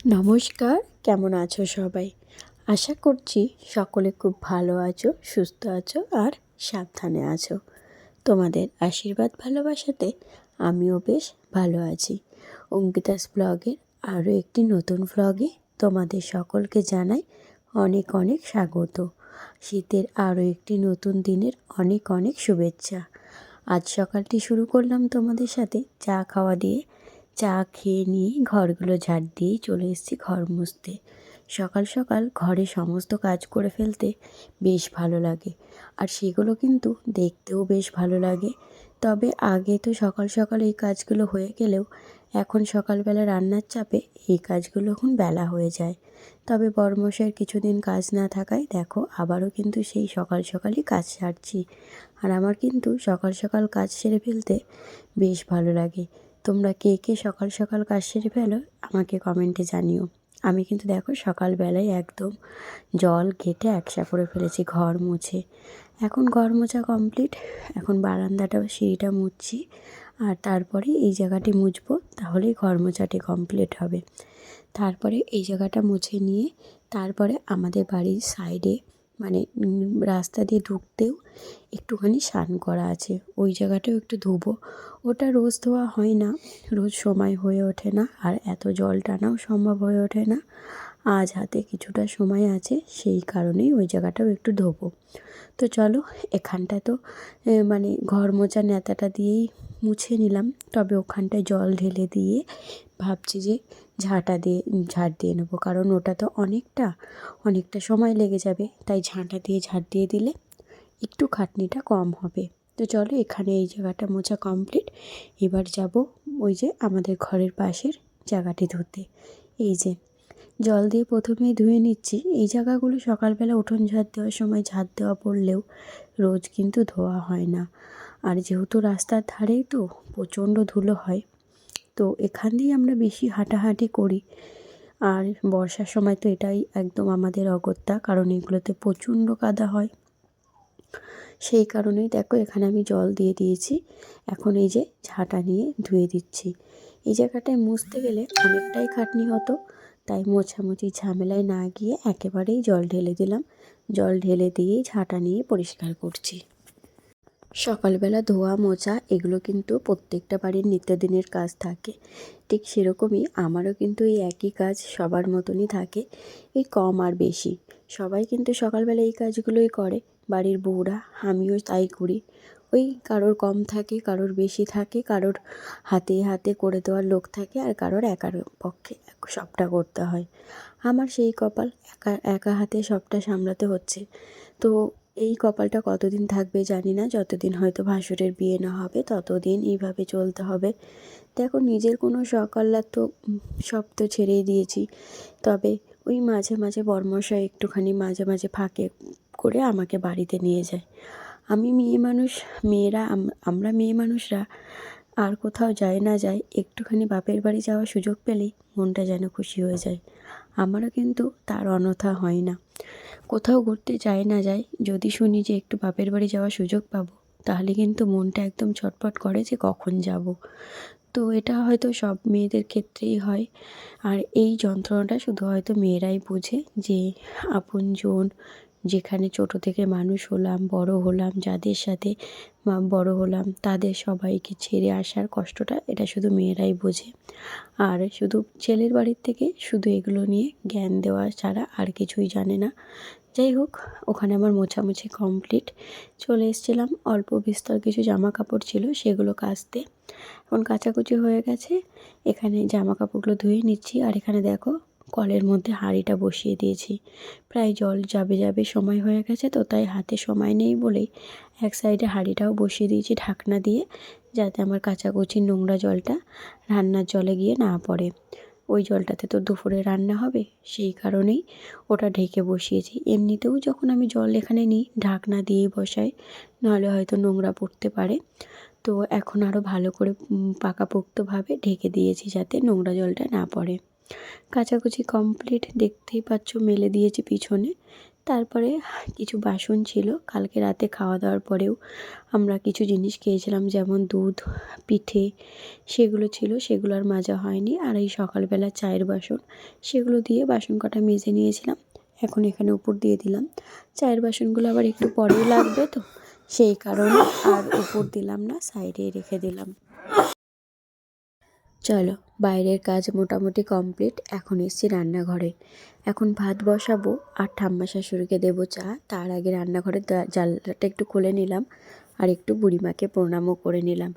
নমস্কার, কেমন আছো সবাই? আশা করছি সকলে খুব ভালো আছো, সুস্থ আছো আর সাবধানে আছো। তোমাদের আশীর্বাদ ভালোবাসাতে আমিও বেশ ভালো আছি। অঙ্কিতাস ব্লগের আরও একটি নতুন ব্লগে তোমাদের সকলকে জানাই অনেক অনেক স্বাগত। শীতের আরও একটি নতুন দিনের অনেক অনেক শুভেচ্ছা। আজ সকালটি শুরু করলাম তোমাদের সাথে চা খাওয়া দিয়ে। চা খেয়ে নিয়ে ঘরগুলো ঝাড় দিয়েই চলে এসেছি ঘর মুছতে। সকাল সকাল ঘরে সমস্ত কাজ করে ফেলতে বেশ ভালো লাগে, আর সেগুলো কিন্তু দেখতেও বেশ ভালো লাগে। তবে আগে তো সকাল সকাল এই কাজগুলো হয়ে গেলেও এখন সকালবেলা রান্নার চাপে এই কাজগুলো এখন বেলা হয়ে যায়। তবে বড়মশাইয়ের কিছুদিন কাজ না থাকায় দেখো আবারও কিন্তু সেই সকাল সকালই কাজ সারছি। আর আমার কিন্তু সকাল সকাল কাজ সেরে ফেলতে বেশ ভালো লাগে। তোমরা কে কে সকাল সকাল কাজ সেরে ফেলো আমাকে কমেন্টে জানিও। আমি কিন্তু দেখো সকালবেলায় একদম জল ঘেঁটে একসা করে ফেলেছি ঘর মুছে। এখন ঘর মোছা কমপ্লিট। এখন বারান্দাটা সিঁড়িটা মুছছি, আর তারপরে এই জায়গাটি মুছবো, তাহলেই ঘর মোছাটি কমপ্লিট হবে। তারপরে এই জায়গাটা মুছে নিয়ে তারপরে আমাদের বাড়ির সাইডে মানে রাস্তা দিয়ে ঢুকতেও একটুখানি স্নান করা আছে, ওই জায়গাটাও একটু ধোবো। ওটা রোজ ধোয়া হয় না, রোজ সময় হয়ে ওঠে না, আর এত জল টানাও সম্ভব হয়ে ওঠে না। আজ হাতে কিছুটা সময় আছে, সেই কারণেই ওই জায়গাটাও একটু ধোবো। তো চলো, এখানটা তো মানে ঘর মোছা ন্যাতাটা দিয়েই মুছে নিলাম, তবে ওখানটায় জল ঢেলে দিয়ে ভাবছি যে ঝাড় দিয়ে নেবো, কারণ ওটা তো অনেকটা সময় লেগে যাবে। তাই ঝাঁটা দিয়ে ঝাড় দিয়ে দিলে একটু খাটনিটা কম হবে। তো চলো, এখানে এই জায়গাটা মোছা কমপ্লিট। এবার যাব ওই যে আমাদের ঘরের পাশের জায়গাটি ধুতে। এই যে জল দিয়ে প্রথমেই ধুয়ে নিচ্ছি। এই জায়গাগুলো সকালবেলা উঠোন ঝাড় দেওয়ার সময় ঝাড় দেওয়া পড়লেও রোজ কিন্তু ধোয়া হয় না। আর যেহেতু রাস্তার ধারেই তো প্রচণ্ড ধুলো হয়, তো এখান দিয়েই আমরা বেশি হাঁটাহাঁটি করি। আর বর্ষার সময় তো এটাই একদম আমাদের অগত্যা, কারণ এগুলোতে প্রচণ্ড কাদা হয়। সেই কারণেই দেখো এখানে আমি জল দিয়ে দিয়েছি। এখন এই যে ঝাঁটা নিয়ে ধুয়ে দিচ্ছি। এই জায়গাটায় মুছতে গেলে অনেকটাই খাটনি হতো, তাই মোছামুছি ঝামেলায় না গিয়ে একেবারেই জল ঢেলে দিলাম। জল ঢেলে দিয়েই ঝাঁটা নিয়ে পরিষ্কার করছি। সকালবেলা ধোয়া মোছা এগুলো কিন্তু প্রত্যেকটা বাড়ির নিত্যদিনের কাজ থাকে। ঠিক সেরকমই আমারও কিন্তু এই একই কাজ সবার মতনই থাকে, এই কম আর বেশি সবাই কিন্তু সকালবেলা এই কাজগুলোই করে। বাড়ির বউরা, আমিও তাই করি। ওই কারোর কম থাকে, কারোর বেশি থাকে, কারোর হাতে হাতে করে দেওয়ার লোক থাকে, আর কারোর একার পক্ষে সবটা করতে হয়। আমার সেই কপাল, একা একা হাতে সবটা সামলাতে হচ্ছে। তো এই কপালটা কতদিন থাকবে জানি না, যতদিন হয়তো ভাসুরের বিয়ে না হবে ততদিন এইভাবে চলতে হবে। দেখো, নিজের কোনো শখ আহ্লাদ তো সব তো ছেড়েই দিয়েছি। তবে ওই মাঝে মাঝে বর্মশাই একটুখানি মাঝে মাঝে ফাঁকে করে আমাকে বাড়িতে নিয়ে যায়। আমি মেয়ে মানুষ, আমরা মেয়ে মানুষরা আর কোথাও যাই না যাই, একটুখানি বাপের বাড়ি যাওয়ার সুযোগ পেলেই মনটা যেন খুশি হয়ে যায়। আমারও কিন্তু তার অনথা হয় না। কোথাও ঘুরতে যাই না যাই, যদি শুনি যে একটু বাপের বাড়ি যাওয়ার সুযোগ পাবো, তাহলে কিন্তু মনটা একদম ছটফট করে যে কখন যাব। তো এটা হয়তো সব মেয়েদের ক্ষেত্রেই হয়। আর এই যন্ত্রণাটা শুধু হয়তো মেয়েরাই বোঝে, যে আপনজন, যেখানে ছোট থেকে মানুষ হলাম, বড় হলাম, যাদের সাথে বড় হলাম, তাদের সবাইকে ছেড়ে আসার কষ্টটা এটা শুধু মেয়েরাই বোঝে। আর শুধু ছেলের বাড়ির থেকে শুধু এগুলো নিয়ে জ্ঞান দেওয়া ছাড়া আর কিছুই জানে না। যাই হোক, ওখানে আমার মোছামুছি কমপ্লিট। চলে এসেছিলাম, অল্প বিস্তর কিছু জামা কাপড় ছিল সেগুলো কাচতে। এখন কাচাকুচি হয়ে গেছে, এখানে জামা কাপড়গুলো ধুয়ে নিচ্ছি। আর এখানে দেখো কলের মধ্যে হাঁড়িটা বসিয়ে দিয়েছি। প্রায় জল যাবে যাবে সময় হয়ে গেছে, তো তাই হাতে সময় নেই বলেই এক সাইডে হাঁড়িটাও বসিয়ে দিয়েছি ঢাকনা দিয়ে, যাতে আমার কাচাকুচির নোংরা জলটা রান্নার জলে গিয়ে না পড়ে। ওই জলটাতে তো দুপুরে রান্না হবে, সেই কারণেই ওটা ঢেকে বসিয়েছি। এমনিতেও যখন আমি জল এখানে নিই ঢাকনা দিয়েই বসাই, নাহলে হয়তো নোংরা পড়তে পারে। তো এখন আরও ভালো করে পাকাপোক্তভাবে ঢেকে দিয়েছি, যাতে নোংরা জলটা না পড়ে। কাচাকুচি কমপ্লিট, দেখতেই পাচ্ছ মেলে দিয়েছি পিছনে। তারপরে কিছু বাসন ছিল, কালকে রাতে খাওয়া দাওয়ার পরেও আমরা কিছু জিনিস খেয়েছিলাম, যেমন দুধ, পিঠে, সেগুলো ছিল, সেগুলো আর মাজা হয়নি। আর এই সকালবেলা চায়ের বাসন, সেগুলো দিয়ে বাসন কটা মেজে নিয়েছিলাম, এখন এখানে উপর দিয়ে দিলাম। চায়ের বাসনগুলো আবার একটু পরেই লাগবে, তো সেই কারণে আর উপর দিলাম না, সাইডে রেখে দিলাম। চলো, বাইরের কাজ মোটামুটি কমপ্লিট, এখন এসছি রান্নাঘরে। এখন ভাত বসাবো আর ঠাম্মা শাশুড়িকে দেবো চা। তার আগে রান্নাঘরের জানলাটা একটু খুলে নিলাম আর একটু বুড়িমাকে প্রণামও করে নিলাম।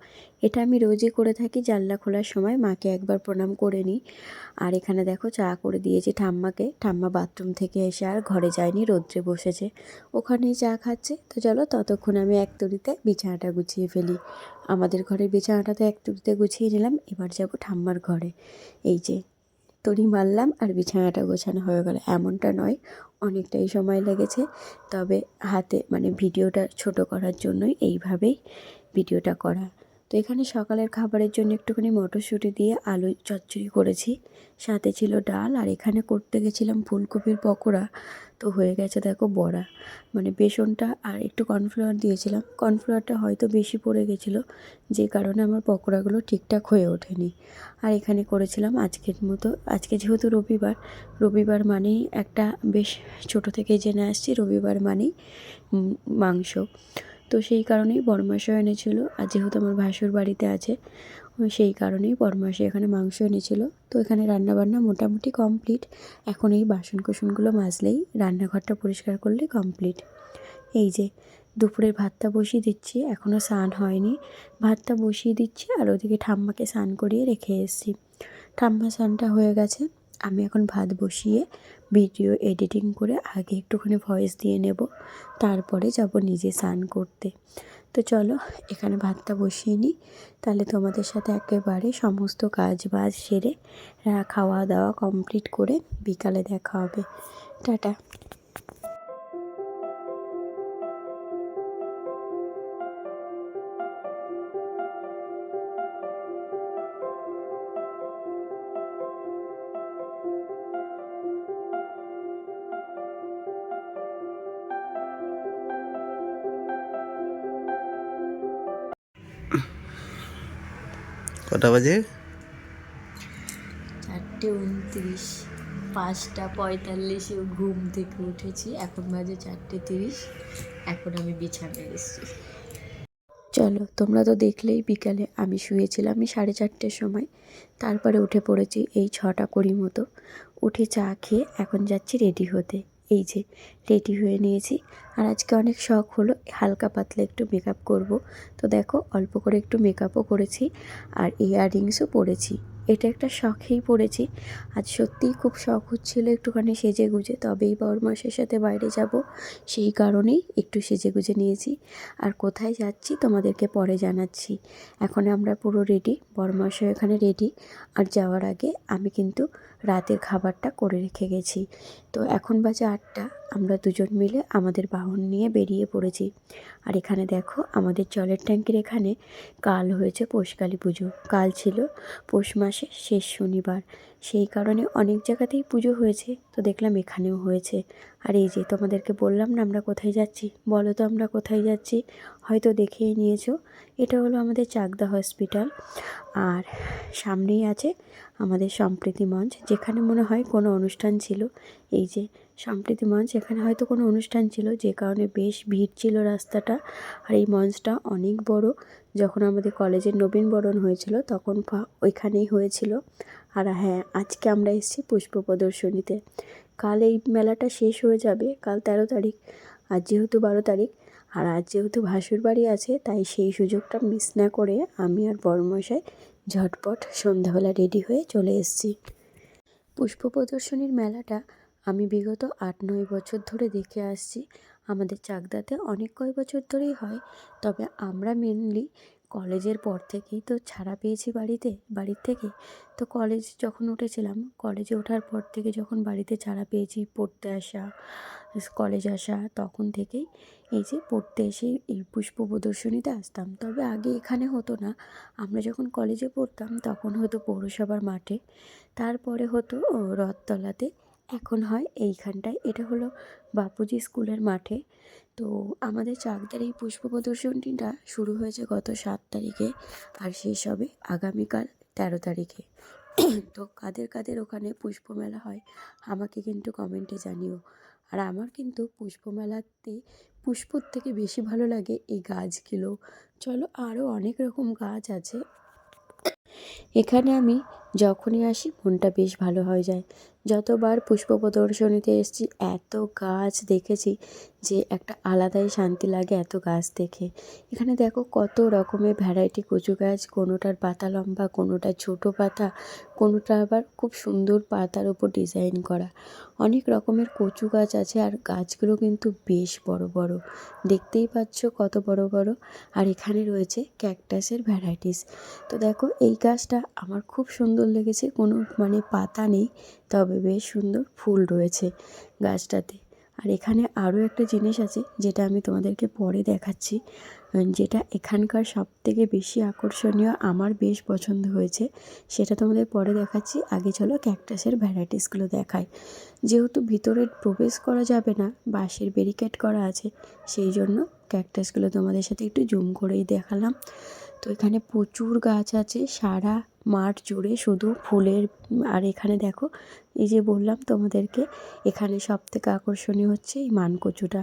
এটা আমি রোজই করে থাকি, জানলা খোলার সময় মাকে একবার প্রণাম করে নিই। আর এখানে দেখো চা করে দিয়েছি ঠাম্মাকে। ঠাম্মা বাথরুম থেকে এসে আর ঘরে যায়নি, রোদ্রে বসেছে, ওখানেই চা খাচ্ছে। তো চলো, ততক্ষণ আমি এক তরিতে বিছানাটা গুছিয়ে ফেলি। আমাদের ঘরের বিছানাটা তো এক তরিতে গুছিয়ে নিলাম, এবার যাব ঠাম্মার ঘরে। এই যে তরি মারলাম আর বিছানাটা গোছানো হয়ে গেল। এমনটা নয়, অনেকটাই সময় লেগেছে, তবে হাতে মানে ভিডিওটা ছোট করার জন্যই এইভাবেই ভিডিওটা করা। তো এখানে সকালের খাবারের জন্য একটুখানি মটরশুঁটি দিয়ে আলু চচ্চড়ি করেছি, সাথে ছিল ডাল। আর এখানে করতে গেছিলাম ফুলকপির পকোড়া, তো হয়ে গেছে দেখো বড়া। মানে বেসনটা আর একটু কর্নফ্লাওয়ার দিয়েছিলাম, কর্নফ্লাওয়ারটা হয়তো বেশি পড়ে গেছিলো, যে কারণে আমার পকোড়াগুলো ঠিকঠাক হয়ে ওঠেনি। আর এখানে করেছিলাম আজকের মতো, আজকে যেহেতু রবিবার, রবিবার মানেই একটা বেশ ছোট থেকেই জেনে আসছি রবিবার মানেই মাংস। তো সেই কারণেই বড়মাসও এনেছিল, আর যেহেতু আমার ভাসুর বাড়িতে আছে, সেই কারণেই বড়মাসে এখানে মাংস এনেছিল। তো এখানে রান্নাবান্না মোটামুটি কমপ্লিট। এখন এই বাসন কোসনগুলো মাজলেই, রান্নাঘরটা পরিষ্কার করলে কমপ্লিট। এই যে দুপুরের ভাতটা বসিয়ে দিচ্ছি, এখনও স্নান হয়নি, ভাতটা বসিয়ে দিচ্ছি আর ওদিকে ঠাম্মাকে স্নান করিয়ে রেখে এসেছি। ঠাম্মা স্নানটা হয়ে গেছে, আমি এখন ভাত বসিয়ে ভিডিও এডিটিং করে আগে একটুখানি ভয়েস দিয়ে নেব, তারপরে যাব নিজে স্নান করতে। তো চলো, এখানে ভাতটা বসিয়ে নিই, তাহলে তোমাদের সাথে একেবারে সমস্ত কাজ বাজ সেরে খাওয়া দাওয়া কমপ্লিট করে বিকালে দেখা হবে। টাটা। কটা বাজে? 4:29। 5:45 ঘুম থেকে উঠেছি, এখন বাজে 4:30। এখন আমি বিছানায় এসেছি। চলো, তোমরা তো দেখলেই বিকালে আমি শুয়েছিলাম আমি 4:30 সময়, তারপরে উঠে পড়েছি এই 6:20 মতো। উঠে চা খেয়ে এখন যাচ্ছি রেডি হতে। এই যে রেডি হয়ে নিয়েছি, আর আজকে অনেক শখ হলো হালকা পাতলা একটু মেকআপ করব। তো দেখো, অল্প করে একটু মেকআপও করেছি আর ইয়াররিংসও পরেছি। এটা একটা শখেই পরেছি, আজ সত্যিই খুব শখ হচ্ছিলো একটুখানি সেজে গুজে, তবেই বড়মাসের সাথে বাইরে যাব, সেই কারণেই একটু সেজে গুজে নিয়েছি। আর কোথায় যাচ্ছি তোমাদেরকে পরে জানাচ্ছি। এখন আমরা পুরো রেডি, বড়মাসও এখানে রেডি। আর যাওয়ার আগে আমি কিন্তু রাতের খাবারটা করে রেখে গেছি। তো এখন বাজে 8টা, আমরা দুজন মিলে আমাদের বাহন নিয়ে বেরিয়ে পড়েছি। আর এখানে দেখো, আমাদের জলের ট্যাঙ্কির এখানে কাল হয়েছে পৌষকালী পুজো, কাল ছিল পৌষ মাসের শেষ শনিবার, সেই কারণে অনেক জায়গাতেই পুজো হয়েছে, তো দেখলাম এখানেও হয়েছে। আর এই যে তোমাদেরকে বললাম না আমরা কোথায় যাচ্ছি, বলো তো আমরা কোথায় যাচ্ছি? হয়তো দেখেই নিয়েছো, এটা হলো আমাদের চাকদা হসপিটাল। আর সামনেই আছে আমাদের সম্প্রীতি মঞ্চ, যেখানে মনে হয় কোনো অনুষ্ঠান ছিল। এই যে সম্প্রীতি মঞ্চ, এখানে হয়তো কোনো অনুষ্ঠান ছিল, যে কারণে বেশ ভিড় ছিল রাস্তাটা। আর এই মঞ্চটা অনেক বড়, যখন আমাদের কলেজের নবীনবরণ হয়েছিল তখন ওইখানেই হয়েছিল। আর হ্যাঁ, আজকে আমরা এসেছি পুষ্প প্রদর্শনীতে। কাল এই মেলাটা শেষ হয়ে যাবে, কাল 13 তারিখ, আর যেহেতু 12 তারিখ, আর আজ যেহেতু ভাসুর বাড়ি আছে, তাই সেই সুযোগটা মিস না করে আমি আর বড়মশাই ঝটপট সন্ধ্যাবেলা রেডি হয়ে চলে এসেছি। পুষ্প প্রদর্শনীর মেলাটা আমি বিগত 8-9 বছর ধরে দেখে আসছি। আমাদের চাকদাতে অনেক কয় বছর ধরেই হয়, তবে আমরা মেনলি কলেজের পর থেকেই তো ছাড়া পেয়েছি বাড়ির থেকে। তো কলেজ যখন উঠেছিলাম, কলেজে ওঠার পর থেকে যখন বাড়িতে ছাড়া পেয়েছি, পড়তে আসা, কলেজ আসা, তখন থেকেই এই যে পড়তে এসে এই পুষ্প প্রদর্শনীতে আসতাম। তবে আগে এখানে হতো না, আমরা যখন কলেজে পড়তাম তখন হতো পৌরসভার মাঠে, তারপরে হতো রথতলাতে, এখন হয় এইখানটায়। এটা হলো বাপুজি স্কুলের মাঠে। তো আমাদের চাকদার এই পুষ্প প্রদর্শনীটা শুরু হয়েছে গত 7 তারিখে আর শেষ হবে আগামীকাল 13 তারিখে। তো কাদের কাদের ওখানে পুষ্পমেলা হয় আমাকে কিন্তু কমেন্টে জানিও। আর আমার কিন্তু পুষ্পমেলাতে পুষ্পর থেকে বেশি ভালো লাগে এই গাছগুলো। চলো, আরও অনেক রকম গাছ আছে। এখানে আমি যখনই আসি মনটা বেশ ভালো হয়ে যায়। যতবার পুষ্প প্রদর্শনীতে এসেছি এত গাছ দেখেছি যে একটা আলাদাই শান্তি লাগে এত গাছ দেখে। এখানে দেখো কত রকমের ভ্যারাইটি কচু গাছ, কোনোটার পাতা লম্বা, কোনোটা ছোটো পাতা, কোনোটা আবার খুব সুন্দর পাতার ওপর ডিজাইন করা। অনেক রকমের কচু গাছ আছে আর গাছগুলো কিন্তু বেশ বড় বড়, দেখতেই পাচ্ছ কত বড় বড়। আর এখানে রয়েছে ক্যাকটাসের ভ্যারাইটিস। তো দেখো এই গাছটা আমার খুব সুন্দর লেগেছে, কোনো পাতা নেই, তবে বেশ সুন্দর ফুল রয়েছে গাছটাতে। আর এখানে আরও একটা জিনিস আছে যেটা আমি তোমাদেরকে পরে দেখাচ্ছি, যেটা এখানকার সবথেকে বেশি আকর্ষণীয়, আমার বেশ পছন্দ হয়েছে, সেটা তোমাদের পরে দেখাচ্ছি। আগে চলো ক্যাকটাসের ভ্যারাইটিসগুলো দেখাই। যেহেতু ভিতরে প্রবেশ করা যাবে না, বাঁশের ব্যারিকেড করা আছে, সেই জন্য ক্যাকটাসগুলো তোমাদের সাথে একটু জুম করেই দেখালাম। তো এখানে প্রচুর গাছ আছে সারা মাঠ জুড়ে শুধু ফুলের। আর এখানে দেখো, এই যে বললাম তোমাদেরকে, এখানে সবথেকে আকর্ষণীয় হচ্ছে এই মানকচুটা।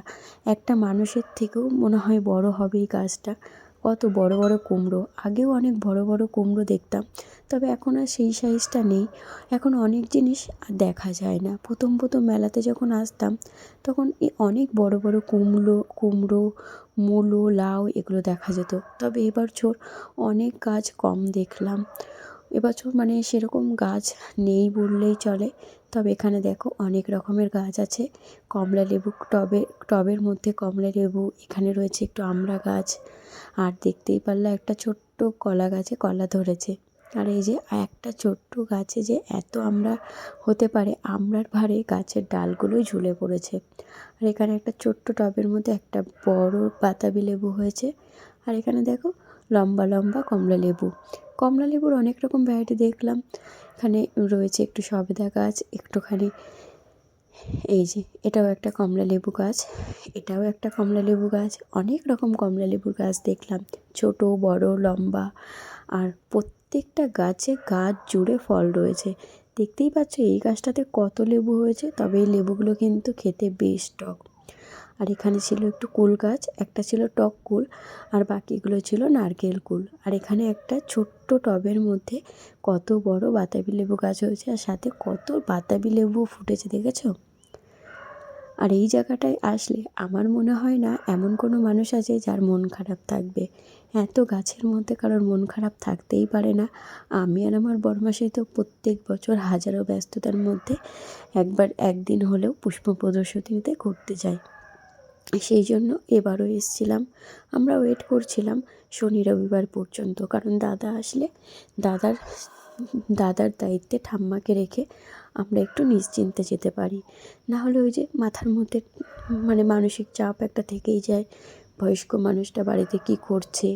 একটা মানুষের থেকেও মনে হয় বড় হবে এই গাছটা। কত বড় বড় কুমড়ো, আগেও অনেক বড় বড় কুমড়ো দেখতাম, তবে এখন আর সেই সাইজটা নেই। এখন অনেক জিনিস আর দেখা যায় না। প্রথম প্রথম মেলাতে যখন আসতাম তখন এই অনেক বড় বড় কুমড়ো, মূলো, লাউ এগুলো দেখা যেত। তবে এবছর অনেক গাছ কম দেখলাম। এবছর সেরকম গাছ নেই বললেই চলে। তবে এখানে দেখো অনেক রকমের গাছ আছে। কমলা লেবু, টবের মধ্যে কমলা লেবু, এখানে রয়েছে একটু আমড়া গাছ, আর দেখতেই পারলে একটা ছোট্ট কলা গাছে কলা ধরেছে। আর এই যে একটা ছোট্ট গাছে যে এত আমড়া হতে পারে, আমড়ার ভারে গাছের ডালগুলোই ঝুলে পড়েছে। আর এখানে একটা ছোট্ট টবের মধ্যে একটা বড় বাতাবি লেবু হয়েছে। আর এখানে দেখো লম্বা লম্বা কমলা লেবু। কমলা লেবুর অনেক রকম ভ্যারাইটি দেখলাম। এখানে রয়েছে একটু সবেদা গাছ, একটুখানি এই যে এটাও একটা কমলা লেবু গাছ, এটাও একটা কমলা লেবু গাছ। অনেক রকম কমলা লেবুর গাছ দেখলাম, ছোট বড় লম্বা। আর প্রত্যেকটা গাছে গাছ জুড়ে ফল রয়েছে। দেখতেই পাচ্ছ এই গাছটাতে কত লেবু হয়েছে, তবে এই লেবুগুলো কিন্তু খেতে বেশ টক। আর এখানে ছিল একটু কুল গাছ, একটা ছিল টক কুল আর বাকিগুলো ছিল নারকেল কুল। আর এখানে একটা ছোট্ট টবের মধ্যে কত বড় বাতাবি লেবু গাছ হয়েছে, আর সাথে কত বাতাবি লেবু ফুটেছে দেখেছো। আর এই জায়গাটায় আসলে আমার মনে হয় না এমন কোনো মানুষ আছে যার মন খারাপ থাকবে। এত গাছের মধ্যে কারোর মন খারাপ থাকতেই পারে না। আমি আর আমার বরমাসি তো প্রত্যেক বছর হাজারো ব্যস্ততার মধ্যে একদিন হলেও পুষ্প প্রদর্শনীতে ঘুরতে যাই। সেই জন্য এবারও এসেছিলাম। আমরা ওয়েট করছিলাম শনি রবিবার পর্যন্ত, কারণ দাদা আসলে দাদার দাদার দায়িত্বে ঠাম্মাকে রেখে আমরা একটু নিশ্চিন্তে যেতে পারি। না হলে ওই যে মাথার মধ্যে মানসিক চাপ একটা থেকেই যায়, বয়স্ক মানুষটা বাড়িতে কী করছে,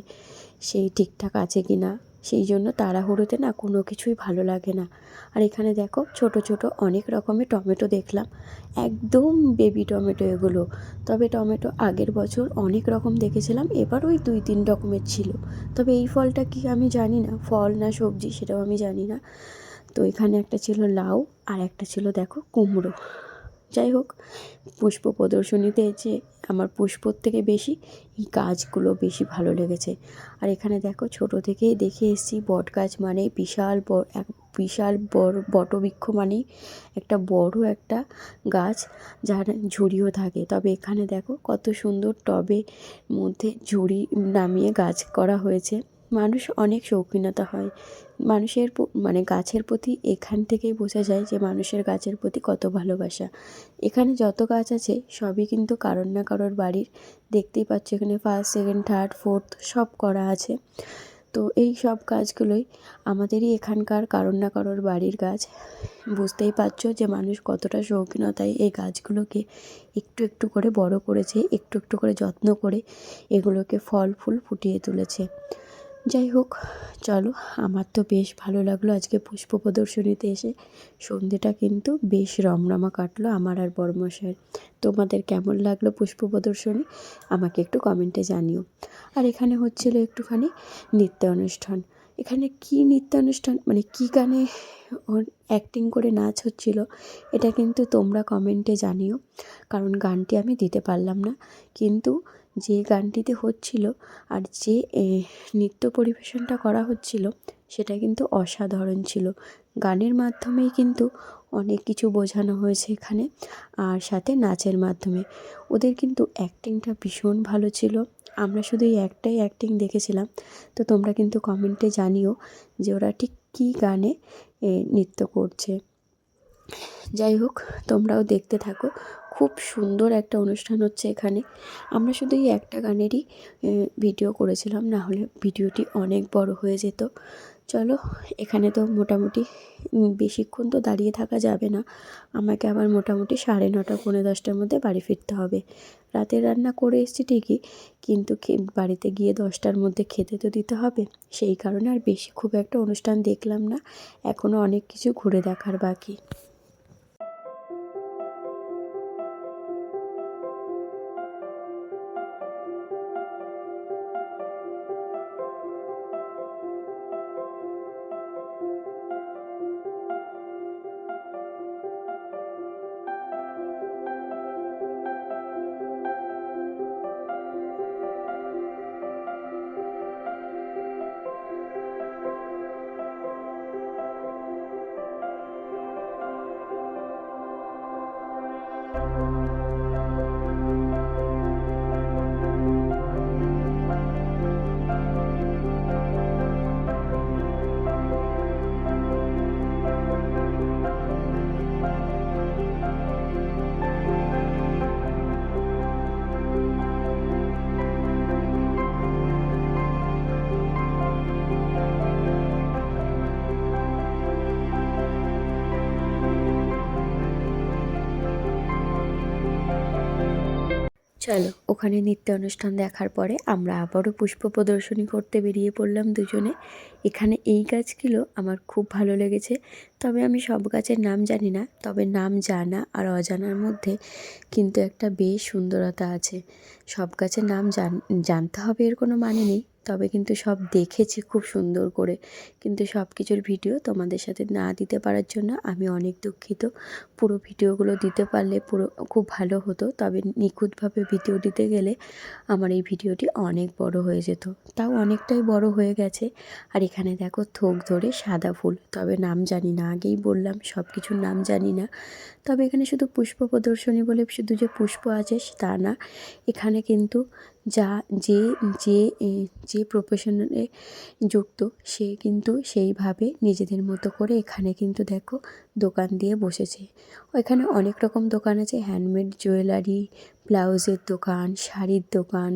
সেই ঠিকঠাক আছে কি না, সেই জন্য তাড়াহুড়োতে না কোনো কিছুই ভালো লাগে না। আর এখানে দেখো ছোট ছোট অনেক রকমের টমেটো দেখলাম, একদম বেবি টমেটো এগুলো। তবে টমেটো আগের বছর অনেক রকম দেখেছিলাম, এবার ওই 2-3 রকমের ছিল। তবে এই ফলটা কি আমি জানি না, ফল না সবজি সেটাও আমি জানি না। তো এখানে একটা ছিল লাউ আর একটা ছিল দেখো কুমড়ো। যাই হোক, পুষ্প প্রদর্শনীতে যে আমার পুষ্পর থেকে বেশি এই গাছগুলো বেশি ভালো লেগেছে। আর এখানে দেখো ছোটো থেকেই দেখে এসেছি বট গাছ মানে বিশাল বড় বটবৃক্ষ মানেই একটা বড় একটা গাছ, যার ঝুড়িও থাকে। তবে এখানে দেখো কত সুন্দর টবে মধ্যে ঝুড়ি নামিয়ে গাছ করা হয়েছে। মানুষ অনেক শৌখিনতা হয় মানুষের গাছের প্রতি। এখান থেকেই বোঝা যায় যে মানুষের গাছের প্রতি কত ভালোবাসা। এখানে যত গাছ আছে সবই কিন্তু কারোর না কারোর বাড়ির। দেখতেই পাচ্ছ এখানে 1st 2nd 3rd 4th সব করা আছে। তো এই সব গাছগুলোই আমাদেরই এখানকার কারোর না কারোর বাড়ির গাছ। বুঝতেই পারছো যে মানুষ কতটা শৌখিনতায় এই গাছগুলোকে একটু একটু করে বড় করেছে, একটু একটু করে যত্ন করে এগুলোকে ফল ফুল ফুটিয়ে তুলেছে। যাই হোক, চলো, আমার তো বেশ ভালো লাগলো আজকে পুষ্প প্রদর্শনীতে এসে। সন্ধেটা কিন্তু বেশ রমরমা কাটলো আমার আর বড়মশাইয়ের। তোমাদের কেমন লাগলো পুষ্প প্রদর্শনী আমাকে একটু কমেন্টে জানিও। আর এখানে হচ্ছিল একটুখানি নৃত্য অনুষ্ঠান। এখানে কি নৃত্য অনুষ্ঠান মানে কী গানে ওর অ্যাক্টিং করে নাচ হচ্ছিল, এটা কিন্তু তোমরা কমেন্টে জানিও, কারণ গানটি আমি দিতে পারলাম না। কিন্তু যে গানটিতে হচ্ছিল আর যে নৃত্য পরিবেশনটা করা হচ্ছিল সেটা কিন্তু অসাধারণ ছিল। গানের মাধ্যমেই কিন্তু অনেক কিছু বোঝানো হয়েছে এখানে, আর সাথে নাচের মাধ্যমে। ওদের কিন্তু অ্যাক্টিংটা ভীষণ ভালো ছিল। আমরা শুধু এই একটাই অ্যাক্টিং দেখেছিলাম। তো তোমরা কিন্তু কমেন্টে জানিও যে ওরা ঠিক কী গানে নৃত্য করছে। যাই হোক, তোমরাও দেখতে থাকো, খুব সুন্দর একটা অনুষ্ঠান হচ্ছে এখানে। আমরা শুধু এই একটা গানেরই ভিডিও করেছিলাম, না হলে ভিডিওটি অনেক বড় হয়ে যেত। চলো, এখানে তো মোটামুটি বেশিক্ষণ তো দাঁড়িয়ে থাকা যাবে না। আমাকে আবার মোটামুটি 9:30 10টার মধ্যে বাড়ি ফিরতে হবে। রাতের রান্না করে এসেছি ঠিকই, কিন্তু বাড়িতে গিয়ে 10টার মধ্যে খেতে তো দিতে হবে। সেই কারণে আর বেশি খুব একটা অনুষ্ঠান দেখলাম না, এখনও অনেক কিছু ঘুরে দেখার বাকি। চলো, ওখানে নৃত্য অনুষ্ঠান দেখার পরে আমরা আবারও পুষ্প প্রদর্শনী করতে বেরিয়ে পড়লাম দুজনে। এখানে এই গাছগুলো আমার খুব ভালো লেগেছে, তবে আমি সব গাছের নাম জানি না, তবে নাম জানা আর অজানার মধ্যে কিন্তু একটা বেশ সুন্দরতা আছে। সব গাছের নাম জানতে হবে এর কোনো মানে নেই, তবে কিন্তু সব দেখেছি খুব সুন্দর করে। কিন্তু সব কিছুর ভিডিও তোমাদের সাথে না দিতে পারার জন্য আমি অনেক দুঃখিত। পুরো ভিডিওগুলো দিতে পারলে খুব ভালো হতো, তবে নিখুঁতভাবে ভিডিও দিতে গেলে আমার এই ভিডিওটি অনেক বড় হয়ে যেত। তাও অনেকটাই বড় হয়ে গেছে। আর এখানে দেখো থোক ধরে সাদা ফুল, তবে নাম জানি না, আগেই বললাম সব কিছুর নাম জানি না। তবে এখানে শুধু পুষ্প প্রদর্শনী বলে শুধু যে পুষ্প আছে তা না, এখানে কিন্তু যা যে যে যে প্রফেশনে যুক্ত সে কিন্তু সেইভাবে নিজেদের মতো করে এখানে কিন্তু দেখো দোকান দিয়ে বসেছে। এখানে অনেক রকম দোকান আছে, হ্যান্ডমেড জুয়েলারি, ব্লাউজের দোকান, শাড়ির দোকান,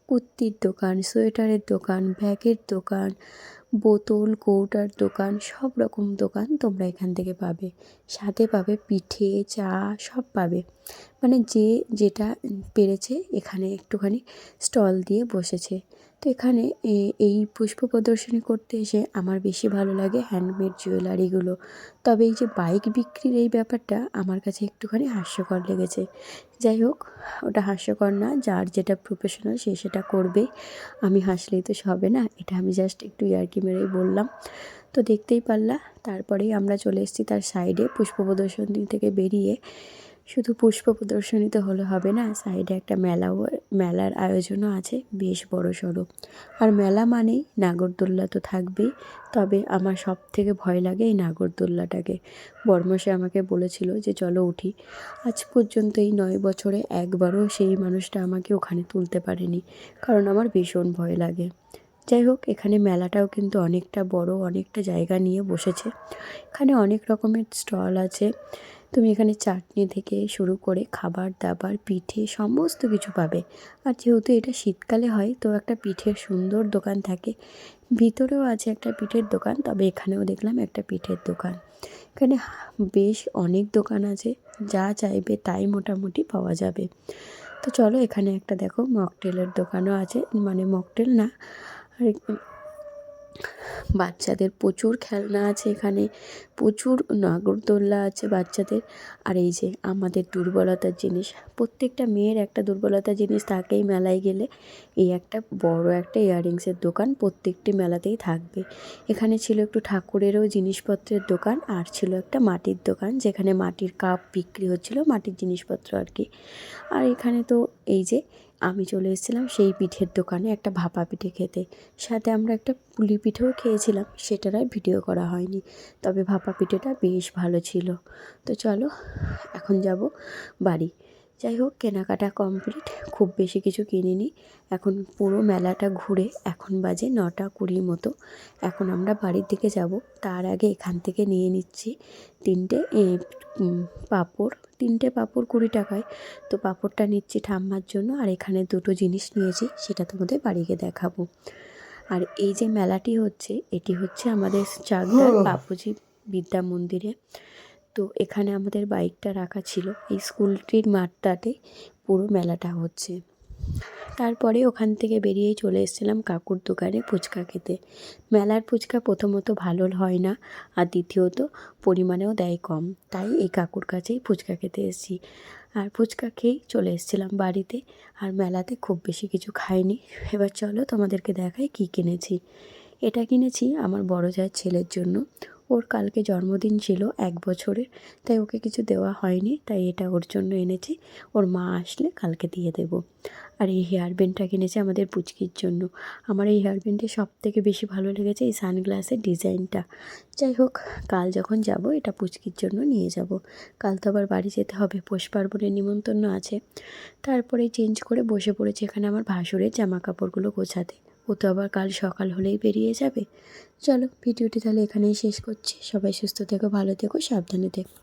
কুর্তির দোকান, সোয়েটারের দোকান, ব্যাগের দোকান, বোতল কৌটার দোকান, সব রকম দোকান তোমরা এখান থেকে পাবে। সাথে পাবে পিঠে, চা, সব পাবে। মানে যে যেটা পেরেছে এখানে একটুখানি স্টল দিয়ে বসেছে। তো এখানে এই পুষ্প প্রদর্শনী করতে এসে আমার বেশি ভালো লাগে হ্যান্ডমেড জুয়েলারিগুলো। তবে এই যে বাইক বিক্রির এই ব্যাপারটা আমার কাছে একটুখানি হাস্যকর লেগেছে। যাই হোক, ওটা হাস্যকর না, যার যেটা প্রফেশনাল সে সেটা করবেই। আমি হাসলেই তো হবে না, এটা আমি জাস্ট একটু ইয়ার্কি মেরেই বললাম। তো দেখতেই পারলা, তারপরেই আমরা চলে এসেছি তার সাইডে। পুষ্প প্রদর্শনী থেকে বেরিয়ে শুধু পুষ্প প্রদর্শনীতে হলে হবে না, সাইডে একটা মেলার আয়োজনও আছে বেশ বড়সড়। আর মেলা মানেই নাগরদোল্লা তো থাকবেই। তবে আমার সব থেকে ভয় লাগে এই নাগরদোল্লাটাকে। বড়মশাই আমাকে বলেছিল যে চলো উঠি। আজ পর্যন্ত এই 9 বছরে একবারও সেই মানুষটা আমাকে ওখানে তুলতে পারেনি, কারণ আমার ভীষণ ভয় লাগে। যাই হোক, এখানে মেলাটাও কিন্তু অনেকটা বড়, অনেকটা জায়গা নিয়ে বসেছে। এখানে অনেক রকমের স্টল আছে। তুমি এখানে চাটনি থেকে শুরু করে খাবার দাবার, পিঠে, সমস্ত কিছু পাবে। আর যেহেতু এটা শীতকালে হয়, তো একটা পিঠের সুন্দর দোকান থাকে। ভিতরেও আছে একটা পিঠের দোকান, তবে এখানেও দেখলাম একটা পিঠের দোকান। এখানে বেশ অনেক দোকান আছে, যা চাইবে তাই মোটামুটি পাওয়া যাবে। তো চলো, এখানে একটা দেখো মকটেলের দোকানও আছে, মানে মকটেল না, আর বাচ্চাদের প্রচুর খেলনা আছে এখানে, প্রচুর নাগরদোল্লা আছে বাচ্চাদের। আর এই যে আমাদের দুর্বলতার জিনিস, প্রত্যেকটা মেয়ের একটা দুর্বলতার জিনিস থাকেই মেলায় গেলে, এই একটা বড় একটা ইয়াররিংসের দোকান প্রত্যেকটি মেলাতেই থাকবে। এখানে ছিল একটু ঠাকুরেরও জিনিসপত্রের দোকান, আর ছিল একটা মাটির দোকান যেখানে মাটির কাপ বিক্রি হচ্ছিল, মাটির জিনিসপত্র আর কি। আর এখানে তো এই যে আমি চলে এসেছিলাম সেই পিঠের দোকানে একটা ভাপা পিঠে খেতে, সাথে আমরা একটা পুলি পিঠেও খেয়েছিলাম, সেটার আর ভিডিও করা হয়নি, তবে ভাপা পিঠেটা বেশ ভালো ছিল। তো চলো এখন যাব বাড়ি। যাই হোক, কেনাকাটা কমপ্লিট, খুব বেশি কিছু কিনিনি। এখন পুরো মেলাটা ঘুরে এখন বাজে 9:20 মতো। এখন আমরা বাড়ির দিকে যাব, তার আগে এখান থেকে নিয়ে নিচ্ছি তিনটে পাঁপড়। তিনটে পাঁপড় 20 টাকায়। তো পাঁপড়টা নিচ্ছি ঠাম্মার জন্য, আর এখানে দুটো জিনিস নিয়েছি, সেটা তোমাদের বাড়ি গিয়ে দেখাবো। আর এই যে মেলাটি হচ্ছে, এটি হচ্ছে আমাদের চাকদার বাপুজি বিদ্যা মন্দিরে। তো এখানে আমাদের বাইকটা রাখা ছিল, এই স্কুলটির মাঠটাতে পুরো মেলাটা হচ্ছে। তারপরে ওখান থেকে বেরিয়েই চলে এসেছিলাম কাকুর দোকানে ফুচকা খেতে। মেলার ফুচকা প্রথমত ভালো হয় না, আর দ্বিতীয়ত পরিমাণেও দেয় কম, তাই এই কাকুর কাছেই ফুচকা খেতে এসেছি। আর ফুচকা খেয়েই চলে এসেছিলাম বাড়িতে, আর মেলাতে খুব বেশি কিছু খাইনি। এবার চলো তোমাদেরকে দেখাই কী কিনেছি। এটা কিনেছি আমার বড় জায়ের ছেলের জন্য, ওর কালকে জন্মদিন ছিল 1 বছরের, তাই ওকে কিছু দেওয়া হয়নি, তাই এটা ওর জন্য এনেছি, ওর মা আসলে কালকে দিয়ে দেবো। আর এই হেয়ার ব্যান্ডটা কিনেছি আমাদের পুচকির জন্য। আমার এই হেয়ার ব্যান্ডে সবথেকে বেশি ভালো লেগেছে এই সানগ্লাসের ডিজাইনটা। যাই হোক, কাল যখন যাব এটা পুচকির জন্য নিয়ে যাব। কাল তো আবার বাড়ি যেতে হবে, পৌষ পার্বণের নিমন্ত্রণ আছে। তারপরে চেঞ্জ করে বসে পড়েছি এখানে আমার ভাসুরের জামা কাপড়গুলো গোছাতে, ও তো আবার কাল সকাল হলেই বেরিয়ে যাবে। চলো ভিডিওটি তাহলে এখানেই শেষ করছি। সবাই সুস্থ থেকো, ভালো থেকো, সাবধানে থেকো।